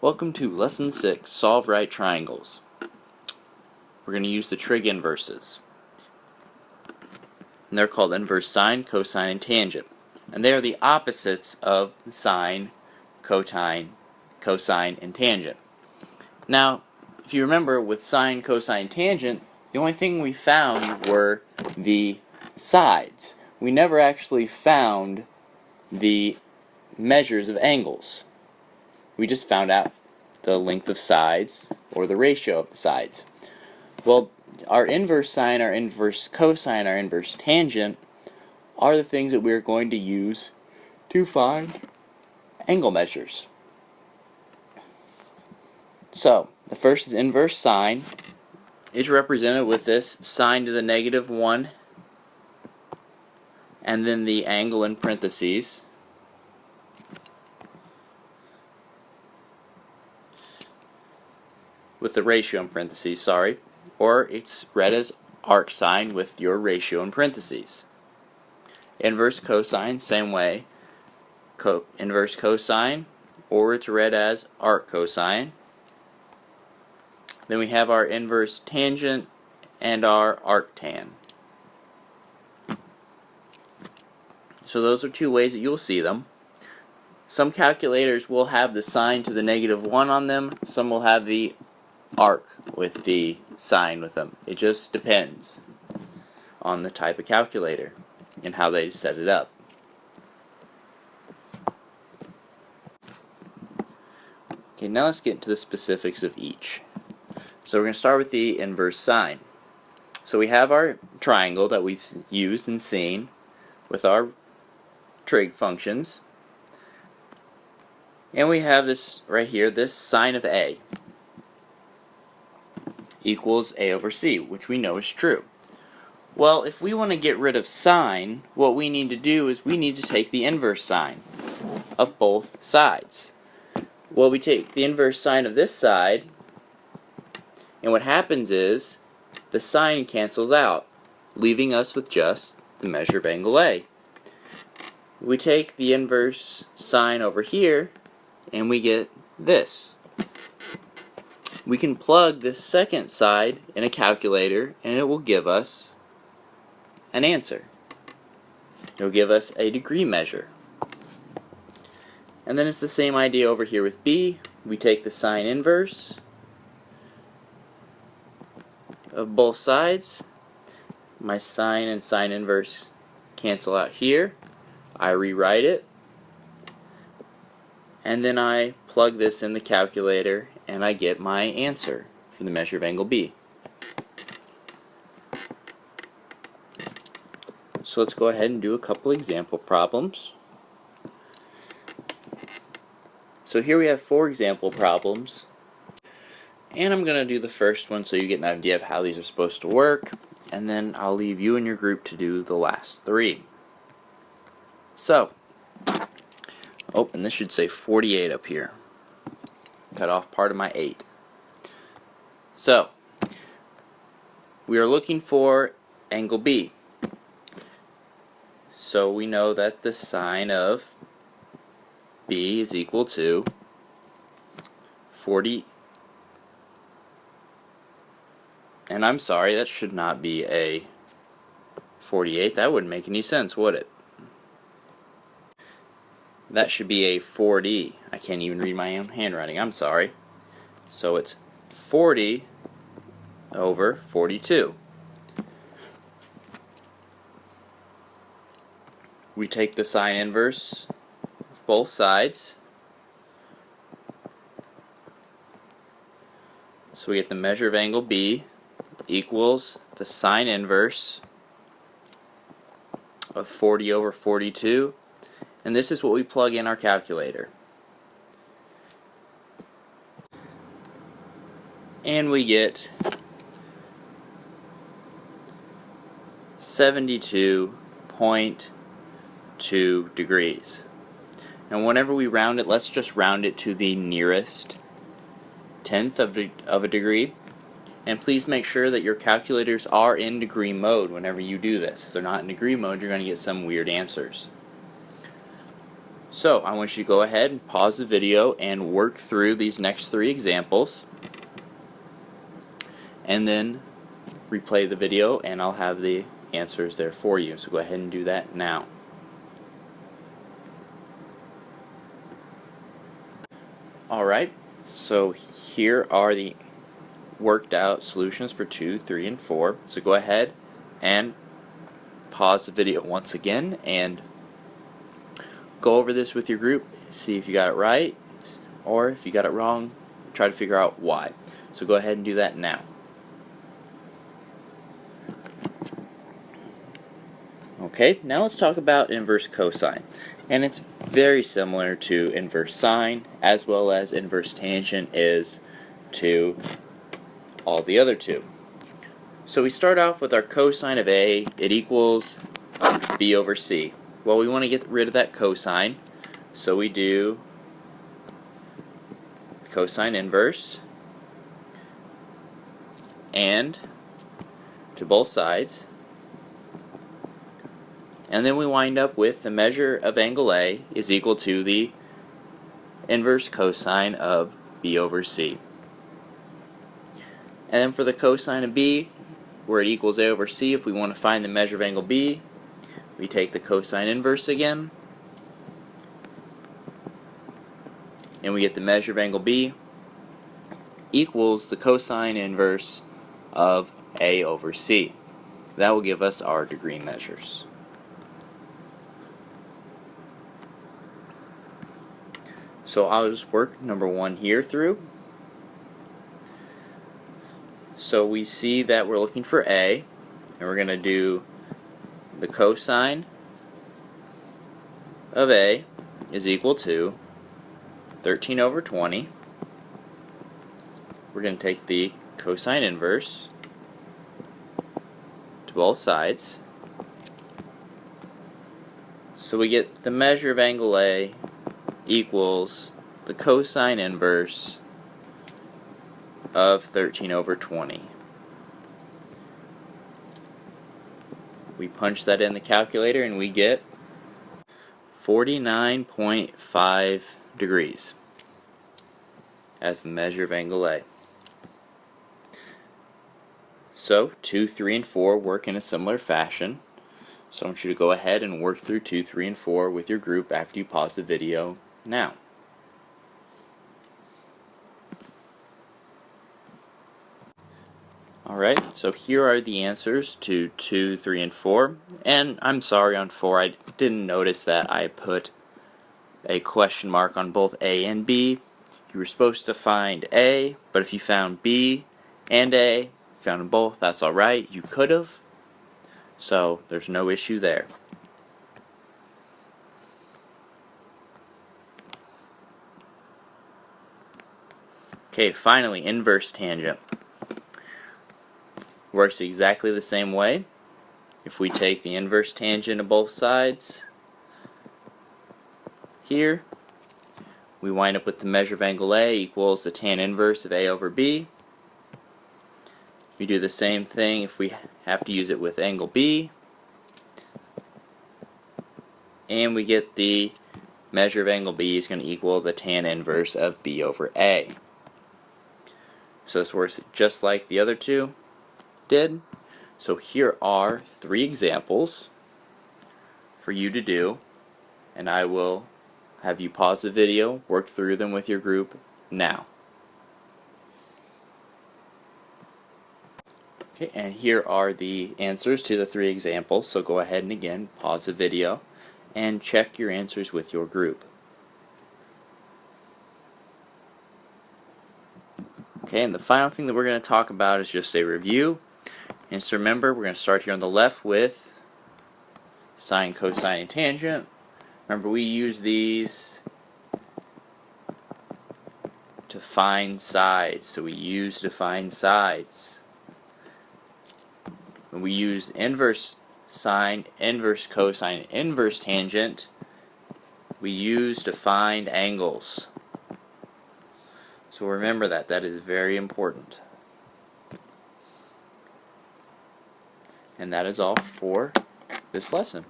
Welcome to Lesson 6, Solve Right Triangles. We're going to use the trig inverses. And they're called inverse sine, cosine, and tangent. And they are the opposites of sine, cosine, and tangent. Now, if you remember with sine, cosine, tangent, the only thing we found were the sides. We never actually found the measures of angles. We just found out the length of sides or the ratio of the sides. Well, our inverse sine, our inverse cosine, our inverse tangent are the things that we're going to use to find angle measures. So, the first is inverse sine. It's represented with this sine to the negative 1 and then the angle in parentheses. With the ratio in parentheses, sorry. Or it's read as arc sine with your ratio in parentheses. Inverse cosine, same way. Inverse cosine, or it's read as arc cosine. Then we have our inverse tangent and our arctan. So those are two ways that you'll see them. Some calculators will have the sine to the negative 1 on them. Some will have the arc with the sine with them. It just depends on the type of calculator and how they set it up. Okay, now let's get into the specifics of each. So we're going to start with the inverse sine. So we have our triangle that we've used and seen with our trig functions. And we have this right here, this sine of A equals A over C, which we know is true. Well, if we want to get rid of sine, what we need to do is we need to take the inverse sine of both sides. Well, we take the inverse sine of this side, and what happens is the sine cancels out, leaving us with just the measure of angle A. We take the inverse sine over here, and we get this. We can plug this second side in a calculator and it will give us an answer. It will give us a degree measure. And then it's the same idea over here with B. We take the sine inverse of both sides. My sine and sine inverse cancel out here. I rewrite it. And then I plug this in the calculator and I get my answer for the measure of angle B. So let's go ahead and do a couple example problems. So here we have 4 example problems. And I'm going to do the first one so you get an idea of how these are supposed to work. And then I'll leave you and your group to do the last 3. So, oh, and this should say 48 up here. Cut off part of my 8. So, we are looking for angle B. So we know that the sine of B is equal to 40. And I'm sorry, that should not be a 48. That wouldn't make any sense, would it? That should be a 40. I can't even read my own handwriting. I'm sorry. So it's 40 over 42. We take the sine inverse of both sides. So we get the measure of angle B equals the sine inverse of 40 over 42. And this is what we plug in our calculator. And we get 72.2 degrees. And whenever we round it, let's just round it to the nearest tenth of a degree. And please make sure that your calculators are in degree mode whenever you do this. If they're not in degree mode, you're going to get some weird answers. So I want you to go ahead and pause the video and work through these next 3 examples, and then replay the video and I'll have the answers there for you. So go ahead and do that now. Alright, so here are the worked out solutions for 2, 3, and 4. So go ahead and pause the video once again and go over this with your group, see if you got it right, or if you got it wrong, try to figure out why. So go ahead and do that now. Okay, now let's talk about inverse cosine. And it's very similar to inverse sine, as well as inverse tangent is to all the other two. So we start off with our cosine of A, it equals B over C. Well, we want to get rid of that cosine, so we do cosine inverse and to both sides, and then we wind up with the measure of angle A is equal to the inverse cosine of B over C. And then for the cosine of B, where it equals A over C, if we want to find the measure of angle B, we take the cosine inverse again, and we get the measure of angle B equals the cosine inverse of A over C. That will give us our degree measures. So I'll just work number 1 here through. So we see that we're looking for A, and we're going to do the cosine of A is equal to 13 over 20. We're going to take the cosine inverse to both sides. So we get the measure of angle A equals the cosine inverse of 13 over 20. We punch that in the calculator and we get 49.5 degrees as the measure of angle A. So 2, 3, and 4 work in a similar fashion. So I want you to go ahead and work through 2, 3, and 4 with your group after you pause the video now. Alright, so here are the answers to 2, 3, and 4. And I'm sorry on 4, I didn't notice that I put a question mark on both A and B. You were supposed to find A, but if you found B and A, found them both, that's alright. You could have. So there's no issue there. Okay, finally, inverse tangent. Works exactly the same way. If we take the inverse tangent of both sides here, we wind up with the measure of angle A equals the tan inverse of A over B. We do the same thing if we have to use it with angle B, and we get the measure of angle B is going to equal the tan inverse of B over A. So this works just like the other two did. So here are 3 examples for you to do, and I will have you pause the video, work through them with your group now. Okay, and here are the answers to the 3 examples, so go ahead and again pause the video and check your answers with your group. Okay, and the final thing that we're going to talk about is just a review. And so remember, we're going to start here on the left with sine, cosine, and tangent. Remember, we use these to find sides. So we use to find sides. When we use inverse sine, inverse cosine, inverse tangent, we use to find angles. So remember that. That is very important. And that is all for this lesson.